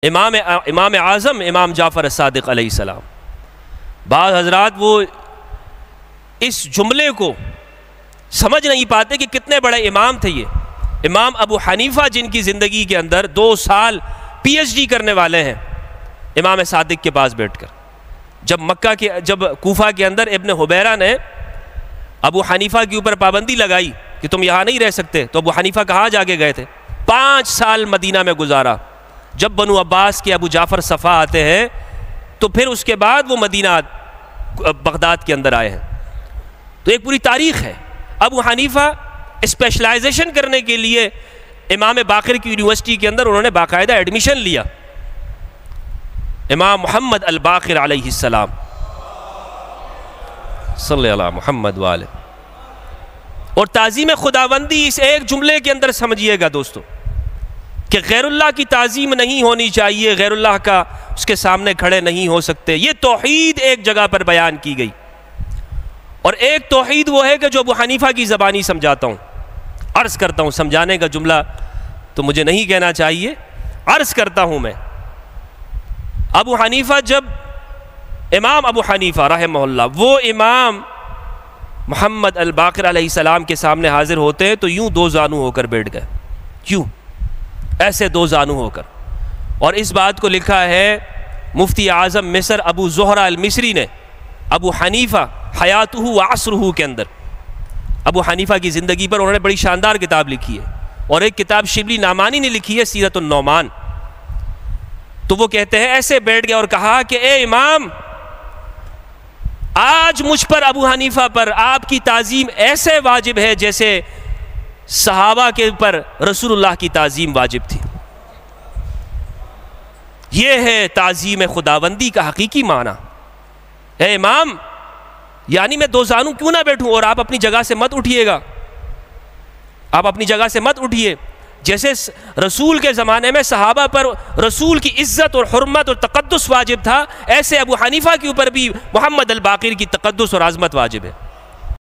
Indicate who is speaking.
Speaker 1: امام اعظم امام جعفر الصادق علیہ السلام. بعض حضرات وہ اس جملے کو سمجھ نہیں پاتے کہ کتنے بڑے امام تھے یہ. امام ابو حنیفہ جن کی زندگی کے اندر 2 سال پی ایچ ڈی کرنے والے ہیں امام صادق کے پاس بیٹھ کر. جب کوفہ کے اندر ابن حبیرہ نے ابو حنیفہ کے اوپر پابندی لگائی کہ تم یہاں نہیں رہ سکتے، تو ابو حنیفہ کہاں جا کے گئے تھے؟ 5 سال مدینہ میں گزارا. جب بنو عباس کے ابو جعفر صفا آتے ہیں تو پھر اس کے بعد وہ مدینہ بغداد کے اندر آئے ہیں. تو ایک پوری تاریخ ہے. ابو حنیفہ اسپیشلائزیشن کرنے کے لیے امام باقر کی یونیورسٹی کے اندر انہوں نے باقاعدہ ایڈمیشن لیا. امام محمد الباقر علیہ السلام صلی اللہ محمد والے. اور تعظیم خداوندی اس ایک جملے کے اندر سمجھیے گا دوستو کہ غیر اللہ کی تعظیم نہیں ہونی چاہیے، غیر اللہ کا اس کے سامنے کھڑے نہیں ہو سکتے. یہ توحید ایک جگہ پر بیان کی گئی. اور ایک توحید وہ ہے کہ جو ابو حنیفہ کی زبانی سمجھاتا ہوں، عرض کرتا ہوں، سمجھانے کا جملہ تو مجھے نہیں کہنا چاہیے، عرض کرتا ہوں میں. ابو حنیفہ جب امام ابو حنیفہ رحمہ اللہ وہ امام محمد الباقر علیہ السلام کے سامنے حاضر ہوتے ہیں تو یوں 2 زانو ہو کر بیٹھ گئے، کیوں ایسے 2 زانو ہو کر. اور اس بات کو لکھا ہے مفتی اعظم مصر ابو زہرہ المصری نے ابو حنیفہ حیاتہ و عصرہ کے اندر ابو حنیفہ کی زندگی پر انہوں نے بڑی شاندار کتاب لکھی ہے. اور ایک کتاب شبلی نعمانی نے لکھی ہے سیرت النعمان. تو وہ کہتے ہیں ایسے بیٹھ گئے اور کہا کہ اے امام، آج مجھ پر ابو حنیفہ پر آپ کی تعظیم ایسے واجب ہے جیسے صحابہ کے اوپر رسول اللہ کی تعظیم واجب تھی. یہ ہے تعظیم خداوندی کا حقیقی معنی. اے امام، یعنی میں 2 زانو کیوں نہ بیٹھوں اور آپ اپنی جگہ سے مت اٹھیے گا، آپ اپنی جگہ سے مت اٹھیے. جیسے رسول کے زمانے میں صحابہ پر رسول کی عزت اور حرمت اور تقدس واجب تھا، ایسے ابو حنیفہ کے اوپر بھی محمد الباقر کی تقدس اور عظمت واجب ہے.